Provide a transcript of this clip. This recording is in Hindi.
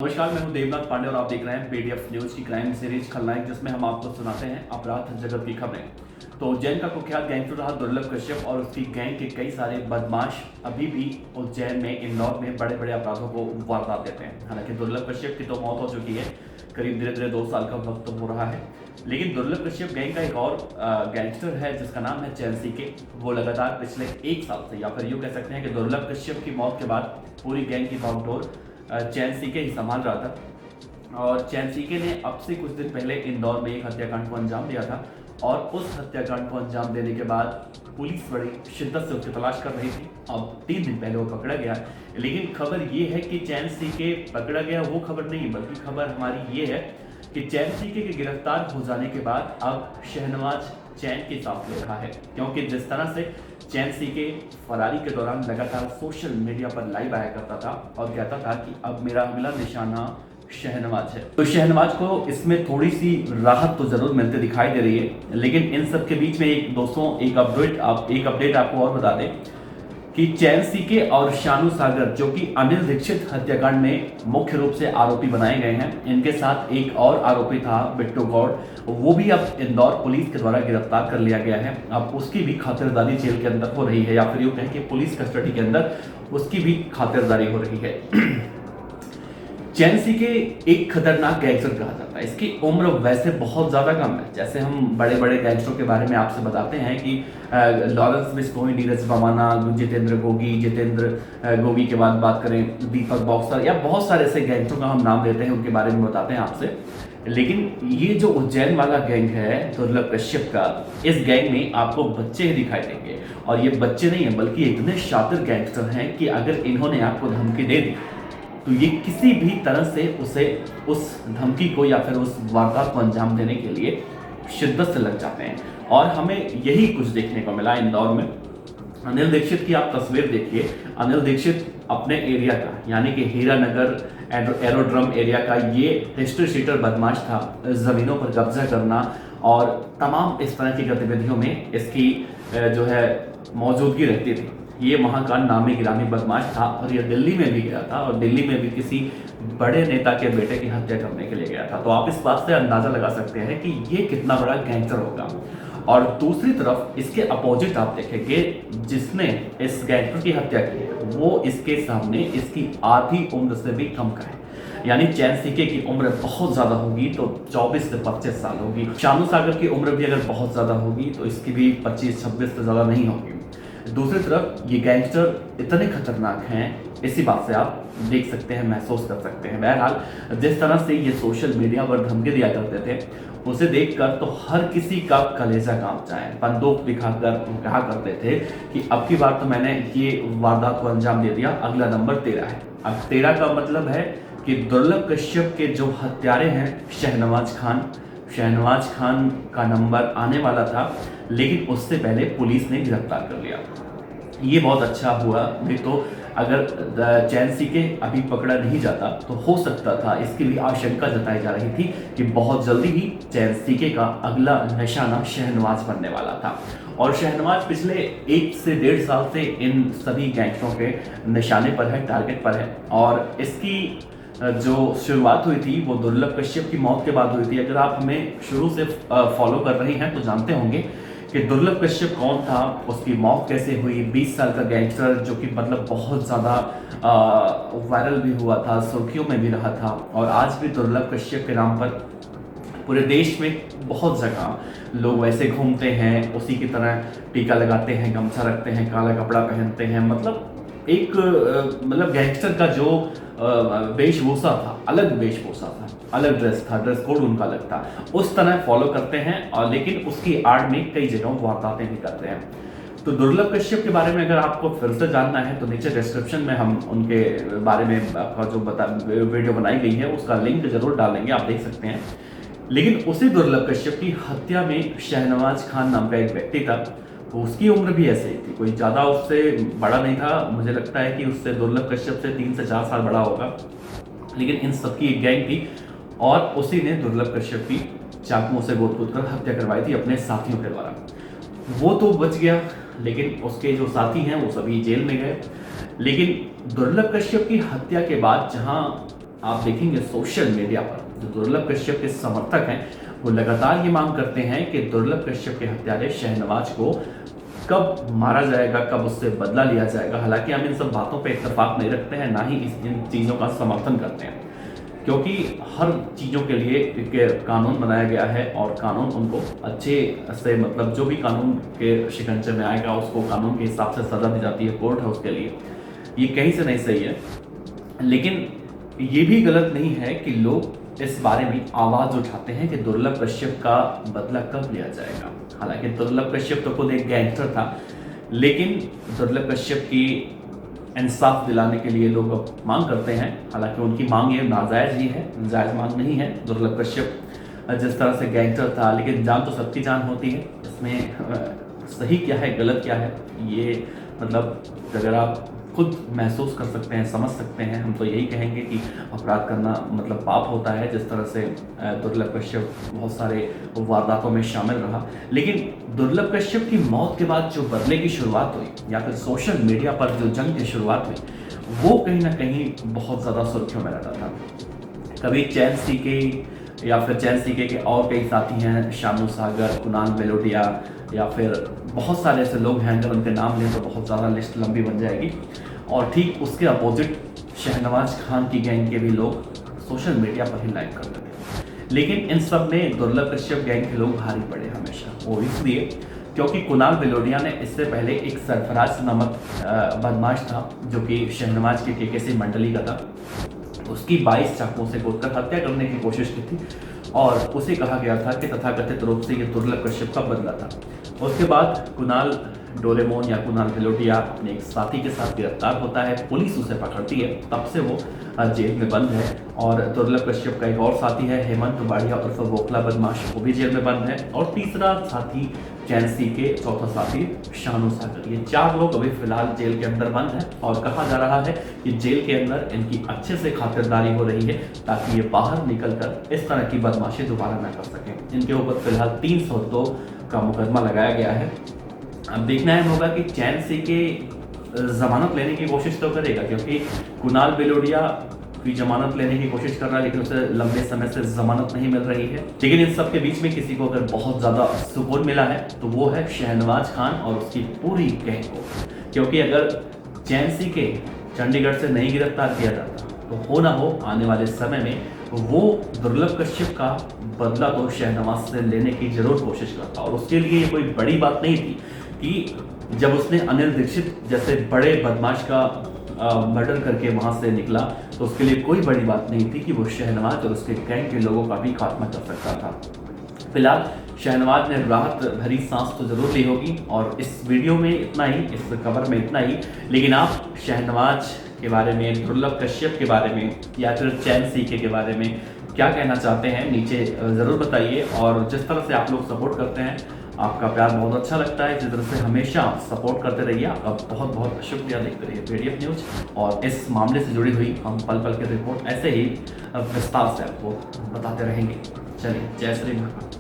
नमस्कार, मैं हूं देवनाथ पांडे और आप देख रहे हैं पीडीएफ न्यूज की क्राइम सीरीज खलनायक, जिसमें हम आपको सुनाते हैं अपराध जगत की खबरें। तो उज्जैन का कुख्यात गैंगस्टर रहा दुर्लभ कश्यप और उसकी गैंग के कई सारे बदमाश अभी भी उज्जैन में, इंदौर में बड़े बड़े अपराधों को वारदात देते हैं। हालांकि दुर्लभ कश्यप की तो मौत हो चुकी है, करीब धीरे धीरे 2 साल का वक्त हो रहा है, लेकिन दुर्लभ कश्यप गैंग का एक और गैंगस्टर है जिसका नाम है चैन सीके। वो लगातार पिछले 1 साल से, या फिर यूँ कह सकते हैं कि दुर्लभ कश्यप की मौत के बाद पूरी गैंग की बागडोर चैन सीके ही संभाल रहा था। और चैन सीके ने अब से कुछ दिन पहले इंदौर में एक हत्याकांड को अंजाम दिया था और उस हत्याकांड को अंजाम देने के बाद पुलिस बड़ी शिद्दत से उसकी तलाश कर रही थी। अब 3 दिन पहले वो पकड़ा गया, लेकिन खबर ये है कि चैन सीके पकड़ा गया वो खबर नहीं, बल्कि खबर हमारी ये है कि चैन सीके के गिरफ्तार हो जाने के बाद अब शहनवाज चैन की सांस ले रहा है, क्योंकि जिस तरह से चैन सीके फरारी के दौरान लगातार सोशल मीडिया पर लाइव आया करता था और कहता था कि अब मेरा अगला निशाना शहनवाज है, तो शहनवाज को इसमें थोड़ी सी राहत तो जरूर मिलती दिखाई दे रही है। लेकिन इन सब के बीच में एक अपडेट आपको और बता दें कि चैन सीके और शानू सागर, जो कि अनिल दीक्षित हत्याकांड में मुख्य रूप से आरोपी बनाए गए हैं, इनके साथ एक और आरोपी था बिट्टू गौड़, वो भी अब इंदौर पुलिस के द्वारा गिरफ्तार कर लिया गया है। अब उसकी भी खातिरदारी जेल के अंदर हो रही है, या फिर यूँ कहें कि पुलिस कस्टडी के अंदर उसकी भी खातिरदारी हो रही है। चैन सीके एक खतरनाक गैंगस्टर कहा जाता है। इसकी उम्र वैसे बहुत ज़्यादा कम है। जैसे हम बड़े बड़े गैंगस्टरों के बारे में आपसे बताते हैं कि लॉरेंस बिस्नोई, नीरज वमाना, जितेंद्र गोगी के बाद बात करें दीपक बॉक्सर, या बहुत सारे ऐसे गैंगस्टरों का हम नाम लेते हैं, उनके बारे में बताते हैं आपसे। लेकिन ये जो उज्जैन वाला गैंग है दुर्लभ कश्यप का, इस गैंग में आपको बच्चे ही दिखाई देंगे। और ये बच्चे नहीं है, बल्कि इतने शातिर गैंगस्टर हैं कि अगर इन्होंने आपको धमकी दे दी तो ये किसी भी तरह से उसे उस धमकी को या फिर उस वारदात को अंजाम देने के लिए शिद्दत से लग जाते हैं। और हमें यही कुछ देखने को मिला इंदौर में। अनिल दीक्षित की आप तस्वीर देखिए। अनिल दीक्षित अपने एरिया का, यानी कि हीरानगर एरोड्रम एरिया का ये हिस्ट्री शीटर बदमाश था। ज़मीनों पर कब्जा करना और तमाम इस तरह की गतिविधियों में इसकी जो है मौजूदगी रहती थी। ये वहाँ का नामी गिरामी बदमाश था और ये दिल्ली में भी गया था और दिल्ली में भी किसी बड़े नेता के बेटे की हत्या करने के लिए गया था। तो आप इस बात से अंदाजा लगा सकते हैं कि ये कितना बड़ा गैंगस्टर होगा। और दूसरी तरफ इसके अपोजिट आप देखेंगे, जिसने इस गैंगस्टर की हत्या की है वो इसके सामने इसकी आधी उम्र से भी कम का है। यानी चैन सीके की उम्र बहुत ज्यादा होगी तो 24 से 25 साल होगी। शानू सागर की उम्र भी अगर बहुत ज्यादा होगी तो इसकी भी 25-26 से ज्यादा नहीं होगी। दूसरी तरफ ये गैंगस्टर इतने खतरनाक हैं, इसी बात से आप देख सकते हैं, महसूस कर सकते हैं। बहरहाल जिस तरह से ये सोशल मीडिया पर धमकी दिया करते थे, उसे देखकर तो हर किसी का कलेजा कांप जाए। बंदूक दिखाकर कहा करते थे कि अब की बार तो मैंने ये वारदात को अंजाम दे दिया, अगला नंबर 13 है। अब 13 का मतलब है कि दुर्लभ कश्यप के जो हत्यारे हैं शहनवाज खान का नंबर आने वाला था, लेकिन उससे पहले पुलिस ने गिरफ्तार कर लिया। ये बहुत अच्छा हुआ, नहीं तो अगर चैन सीके अभी पकड़ा नहीं जाता तो हो सकता था, इसकी भी आशंका जताई जा रही थी कि बहुत जल्दी ही चैन सीके का अगला निशाना शहनवाज बनने वाला था। और शहनवाज पिछले 1 से 1.5 साल से इन सभी गैंगस्टरों के निशाने पर है, टारगेट पर है। और इसकी जो शुरुआत हुई थी वो दुर्लभ कश्यप की मौत के बाद हुई थी। अगर आप हमें शुरू से फॉलो कर रही हैं तो जानते होंगे कि दुर्लभ कश्यप कौन था, उसकी मौत कैसे हुई। 20 साल का गैंगस्टर जो कि मतलब बहुत ज़्यादा वायरल भी हुआ था, सुर्खियों में भी रहा था। और आज भी दुर्लभ कश्यप के नाम पर पूरे देश में बहुत जगह लोग वैसे घूमते हैं, उसी की तरह टीका लगाते हैं, गमछा रखते हैं, काला कपड़ा पहनते हैं। मतलब एक गैंगस्टर का जो वेशभूषा था, अलग वेशभूषा था, अलग ड्रेस था, ड्रेस कोड उनका अलग था, उस तरह फॉलो करते हैं। और लेकिन उसकी आड़ में कई जगहों वारदातें भी करते हैं। तो दुर्लभ कश्यप के बारे में अगर आपको फिर से जानना है तो नीचे डिस्क्रिप्शन में हम उनके बारे में आपका जो वीडियो बनाई गई है उसका लिंक जरूर डालेंगे, आप देख सकते हैं। लेकिन उसी दुर्लभ कश्यप की हत्या में शहनवाज खान नाम का एक व्यक्ति था, तो उसकी उम्र भी ऐसे ही थी, कोई ज़्यादा उससे बड़ा नहीं था। मुझे लगता है कि उससे दुर्लभ कश्यप से 3 से 4 साल बड़ा होगा। लेकिन इन सबकी एक गैंग थी और उसी ने दुर्लभ कश्यप की चाकुओं से गोद कर हत्या करवाई थी अपने साथियों के द्वारा। वो तो बच गया, लेकिन उसके जो साथी हैं वो सभी जेल में गए। लेकिन दुर्लभ कश्यप की हत्या के बाद जहां आप देखेंगे सोशल मीडिया पर जो दुर्लभ कश्यप के समर्थक हैं वो लगातार ये मांग करते हैं कि दुर्लभ कश्यप के हत्यारे शहनवाज को कब मारा जाएगा, कब उससे बदला लिया जाएगा। हालांकि हम इन सब बातों पे इत्तेफाक नहीं रखते हैं, ना ही इन चीज़ों का समर्थन करते हैं, क्योंकि हर चीज़ों के लिए एक कानून बनाया गया है और कानून उनको अच्छे से मतलब जो भी कानून के शिकंजे में आएगा उसको कानून के हिसाब से सज़ा दी जाती है, कोर्ट है उसके लिए। ये कहीं से नहीं सही है, लेकिन ये भी गलत नहीं है कि लोग इस बारे में आवाज़ उठाते हैं कि दुर्लभ कश्यप का बदला कब लिया जाएगा। हालांकि दुर्लभ कश्यप तो खुद एक गैंगस्टर था, लेकिन दुर्लभ कश्यप की इंसाफ दिलाने के लिए लोग अब मांग करते हैं। हालांकि उनकी मांग ये नाजायज़ ही है, जायज़ मांग नहीं है। दुर्लभ कश्यप जिस तरह से गैंगस्टर था, लेकिन जान तो सबकी जान होती है, इसमें सही क्या है गलत क्या है ये मतलब अगर आप खुद महसूस कर सकते हैं, समझ सकते हैं। हम तो यही कहेंगे कि अपराध करना मतलब पाप होता है। जिस तरह से दुर्लभ कश्यप बहुत सारे वारदातों में शामिल रहा, लेकिन दुर्लभ कश्यप की मौत के बाद जो बदले की शुरुआत हुई या फिर सोशल मीडिया पर जो जंग की शुरुआत हुई वो कहीं ना कहीं बहुत ज़्यादा सुर्खियों में रहता था। कभी चैन सीके या फिर चैन सीके के और कई साथी हैं, शानू सागर, कुणाल बेलोडिया या फिर बहुत सारे ऐसे लोग हैं, अगर उनके नाम लें तो बहुत ज़्यादा लिस्ट लंबी बन जाएगी। और ठीक उसके अपोजिट शहनवाज खान की गैंग के भी लोग सोशल मीडिया पर ही लाइक करते थे, लेकिन इन सब में दुर्लभ कश्यप गैंग के लोग भारी पड़े हमेशा। वो इसलिए क्योंकि कुणाल बेलोडिया ने इससे पहले एक सरफराज नामक बदमाश था जो कि शहनवाज के केकेसी मंडली का था, उसकी 22 चाकुओं से गोदकर हत्या करने की कोशिश की थी और उसे कहा गया था कि तथाकथित रूप से ये दुर्लभ कश्यप का बदला था। उसके बाद कुणाल डोरेमोन या कुणाल बेलोडिया अपने एक साथी के साथ गिरफ्तार होता है, पुलिस उसे पकड़ती है, तब से वो जेल में बंद है। और दुर्लभ कश्यप का एक और साथी है हेमंत बाड़िया उर्फ बोखला बदमाश, वो भी जेल में बंद है। और तीसरा साथी चैन सीके, चौथा साथी शानू सागर। ये 4 लोग अभी फिलहाल जेल के अंदर बंद हैं और कहा जा रहा है कि जेल के अंदर इनकी अच्छे से खातिरदारी हो रही है ताकि ये बाहर निकलकर इस तरह की बदमाशी दोबारा न कर सकें। इनके ऊपर फिलहाल 302 का मुकदमा लगाया गया है। अब देखना है होगा कि चैन सीके जमानत लेने की कोशिश तो करेगा, क्योंकि कुणाल बेलोडिया की जमानत लेने की कोशिश कर रहा है, लेकिन उसे लंबे समय से जमानत नहीं मिल रही है। लेकिन इन सब के बीच में किसी को अगर बहुत ज़्यादा सुकून मिला है तो वो है शहनवाज खान और उसकी पूरी गैंग को, क्योंकि अगर चैन सीके चंडीगढ़ से नहीं गिरफ्तार किया जाता तो हो ना हो आने वाले समय में वो दुर्लभ कश्यप का बदला तो शहनवाज से लेने की जरूर कोशिश करता। और उसके लिए कोई बड़ी बात नहीं थी कि जब उसने अनिल दीक्षित जैसे बड़े बदमाश का मर्डर करके वहां से निकला, तो उसके लिए कोई बड़ी बात नहीं थी कि वो शहनवाज और उसके गैंग के लोगों का भी खात्मा कर सकता था। फिलहाल शहनवाज ने राहत भरी सांस तो जरूर ली होगी। और इस वीडियो में इतना ही, इस खबर में इतना ही। लेकिन आप शहनवाज के बारे में, दुर्लभ कश्यप के बारे में या फिर चैन सीके के बारे में क्या कहना चाहते हैं नीचे ज़रूर बताइए। और जिस तरह से आप लोग सपोर्ट करते हैं, आपका प्यार बहुत अच्छा लगता है। इसी तरह से हमेशा सपोर्ट करते रहिए। आपका बहुत बहुत शुक्रिया। देखते रहिए PDF न्यूज़ और इस मामले से जुड़ी हुई हम पल पल की रिपोर्ट ऐसे ही विस्तार से आपको बताते रहेंगे। चलिए, जय श्री महाकाल।